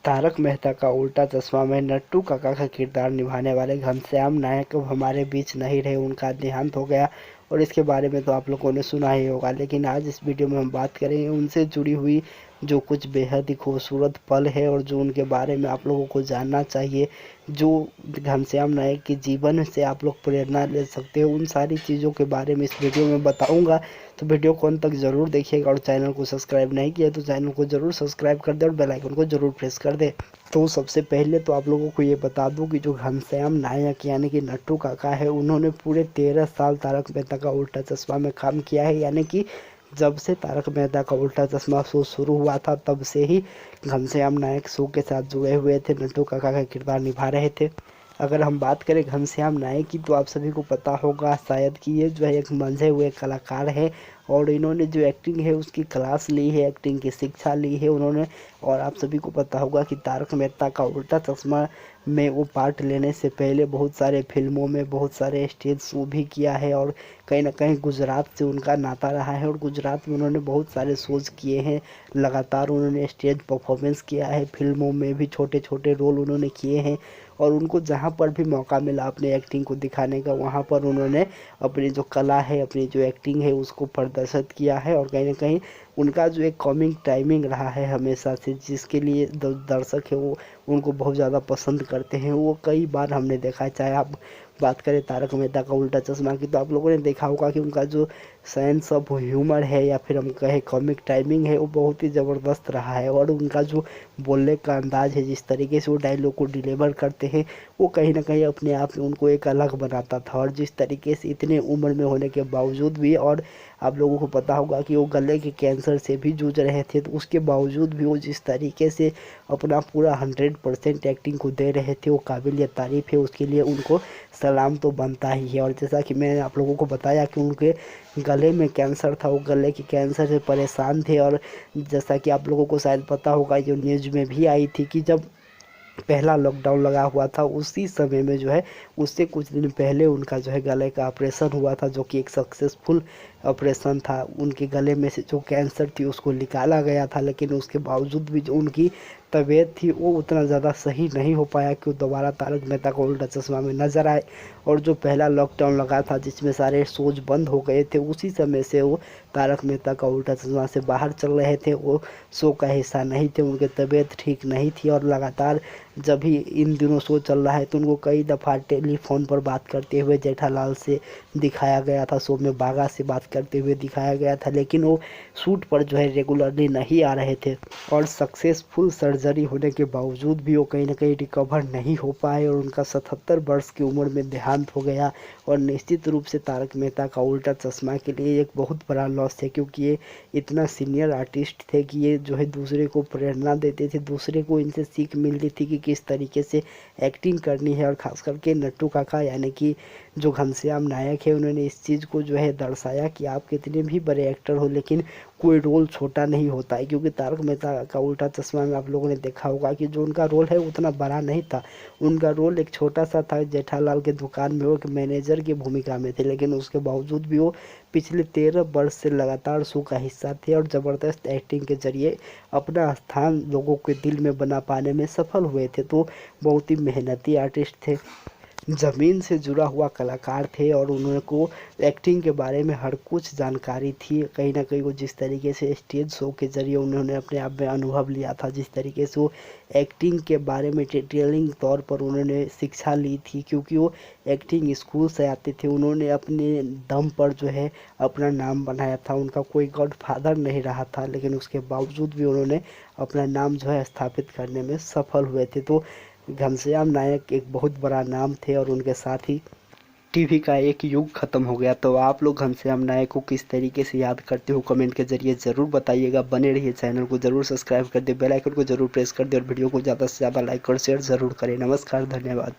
तारक मेहता का उल्टा चश्मा में नट्टू काका का किरदार निभाने वाले घनश्याम नायक अब हमारे बीच नहीं रहे, उनका देहांत हो गया। और इसके बारे में तो आप लोगों ने सुना ही होगा, लेकिन आज इस वीडियो में हम बात करेंगे उनसे जुड़ी हुई जो कुछ बेहद ही खूबसूरत पल है और जो उनके बारे में आप लोगों को जानना चाहिए, जो घनश्याम नायक के जीवन से आप लोग प्रेरणा ले सकते हो, उन सारी चीज़ों के बारे में इस वीडियो में बताऊंगा। तो वीडियो को अंत तक ज़रूर देखिएगा और चैनल को सब्सक्राइब नहीं किया तो चैनल को ज़रूर सब्सक्राइब कर दे और बेल आइकन को ज़रूर प्रेस कर दे। तो सबसे पहले तो आप लोगों को ये बता दूं कि जो घनश्याम नायक यानी कि नट्टू काका है, उन्होंने पूरे 13 साल तारक मेहता का उल्टा चश्मा में काम किया है। यानी कि जब से तारक मेहता का उल्टा चश्मा शो शुरू हुआ था तब से ही घनश्याम नायक शो के साथ जुड़े हुए थे, नट्टू काका का किरदार निभा रहे थे। अगर हम बात करें घनश्याम नायक की तो आप सभी को पता होगा शायद कि ये जो है एक मंझे हुए कलाकार है और इन्होंने जो एक्टिंग है उसकी क्लास ली है, एक्टिंग की शिक्षा ली है उन्होंने। और आप सभी को पता होगा कि तारक मेहता का उल्टा चश्मा में वो पार्ट लेने से पहले बहुत सारे फिल्मों में बहुत सारे स्टेज शो भी किया है और कहीं ना कहीं गुजरात से उनका नाता रहा है और गुजरात में उन्होंने बहुत सारे शोज़ किए हैं। लगातार उन्होंने स्टेज परफॉर्मेंस किया है, फिल्मों में भी छोटे छोटे रोल उन्होंने किए हैं और उनको जहाँ पर भी मौका मिला अपने एक्टिंग को दिखाने का, वहाँ पर उन्होंने अपनी जो कला है, अपनी जो एक्टिंग है उसको प्रदर्शित किया है। और कहीं ना कहीं उनका जो एक कॉमिक टाइमिंग रहा है हमेशा से, जिसके लिए दर्शक है वो उनको बहुत ज़्यादा पसंद करते हैं, वो कई बार हमने देखा है। चाहे आप बात करें तारक मेहता का उल्टा चश्मा की तो आप लोगों ने देखा होगा कि उनका जो सेंस ऑफ ह्यूमर है या फिर हम कहें कॉमिक टाइमिंग है वो बहुत ही ज़बरदस्त रहा है। और उनका जो बोलने का अंदाज़ है, जिस तरीके से वो डायलॉग को डिलीवर करते हैं, वो कहीं ना कहीं अपने आप में उनको एक अलग बनाता था। और जिस तरीके से इतने उम्र में होने के बावजूद भी, और आप लोगों को पता होगा कि वो गले के कैंसर से भी जूझ रहे थे, तो उसके बावजूद भी वो जिस तरीके से अपना पूरा 100% एक्टिंग को दे रहे थे वो काबिल तारीफ़ है। उसके लिए उनको सलाम तो बनता ही है। और जैसा कि मैंने आप लोगों को बताया कि उनके गले में कैंसर था, वो गले के कैंसर से परेशान थे। और जैसा कि आप लोगों को शायद पता होगा, जो न्यूज़ में भी आई थी कि जब पहला लॉकडाउन लगा हुआ था उसी समय में जो है उससे कुछ दिन पहले उनका जो है गले का ऑपरेशन हुआ था, जो कि एक सक्सेसफुल ऑपरेशन था। उनके गले में से जो कैंसर थी उसको निकाला गया था, लेकिन उसके बावजूद भी जो उनकी तबीयत थी वो उतना ज़्यादा सही नहीं हो पाया कि वो दोबारा तारक मेहता का उल्टा चश्मा में नज़र आए। और जो पहला लॉकडाउन लगा था जिसमें सारे शोज बंद हो गए थे, उसी समय से वो तारक मेहता का उल्टा चश्मा से बाहर चल रहे थे, वो शो का हिस्सा नहीं थे, उनकी तबीयत ठीक नहीं थी। और लगातार जब भी इन दिनों शो चल रहा है तो उनको कई दफ़ा टेलीफोन पर बात करते हुए जेठालाल से दिखाया गया था, शो में बागा से बात करते हुए दिखाया गया था, लेकिन वो शूट पर जो है रेगुलरली नहीं आ रहे थे। और सक्सेसफुल सर्जरी होने के बावजूद भी वो कहीं ना कहीं रिकवर नहीं हो पाए और उनका 77 वर्ष की उम्र में देहांत हो गया। और निश्चित रूप से तारक मेहता का उल्टा चश्मा के लिए एक बहुत बड़ा लॉस है, क्योंकि ये इतना सीनियर आर्टिस्ट थे कि ये जो है दूसरे को प्रेरणा देते थे, दूसरे को इनसे सीख मिलती थी कि किस तरीके से एक्टिंग करनी है। और ख़ास करके नट्टू काका यानी कि जो घनश्याम नायक है, उन्होंने इस चीज़ को जो है दर्शाया कि आप कितने भी बड़े एक्टर हो लेकिन कोई रोल छोटा नहीं होता है। क्योंकि तारक मेहता का उल्टा चश्मा में आप लोगों ने देखा होगा कि जो उनका रोल है उतना बड़ा नहीं था, उनका रोल एक छोटा सा था। जेठालाल के दुकान में वो एक मैनेजर की भूमिका में थे, लेकिन उसके बावजूद भी वो पिछले 13 वर्ष से लगातार शो का हिस्सा थे और ज़बरदस्त एक्टिंग के जरिए अपना स्थान लोगों के दिल में बना पाने में सफल हुए थे। तो बहुत ही मेहनती आर्टिस्ट थे, ज़मीन से जुड़ा हुआ कलाकार थे और उन्होंने को एक्टिंग के बारे में हर कुछ जानकारी थी। कहीं ना कहीं वो जिस तरीके से स्टेज शो के ज़रिए उन्होंने अपने आप में अनुभव लिया था, जिस तरीके से वो एक्टिंग के बारे में डिटेलिंग तौर पर उन्होंने शिक्षा ली थी, क्योंकि वो एक्टिंग स्कूल से आते थे, उन्होंने अपने दम पर जो है अपना नाम बनाया था। उनका कोई गॉडफादर नहीं रहा था, लेकिन उसके बावजूद भी उन्होंने अपना नाम जो है स्थापित करने में सफल हुए थे। तो घनश्याम नायक एक बहुत बड़ा नाम थे और उनके साथ ही टीवी का एक युग खत्म हो गया। तो आप लोग घनश्याम नायक को किस तरीके से याद करते हो कमेंट के जरिए ज़रूर बताइएगा। बने रहिए, चैनल को ज़रूर सब्सक्राइब कर दे, बेल आइकन को ज़रूर प्रेस कर दे और वीडियो को ज़्यादा से ज़्यादा लाइक और शेयर ज़रूर करें। नमस्कार, धन्यवाद।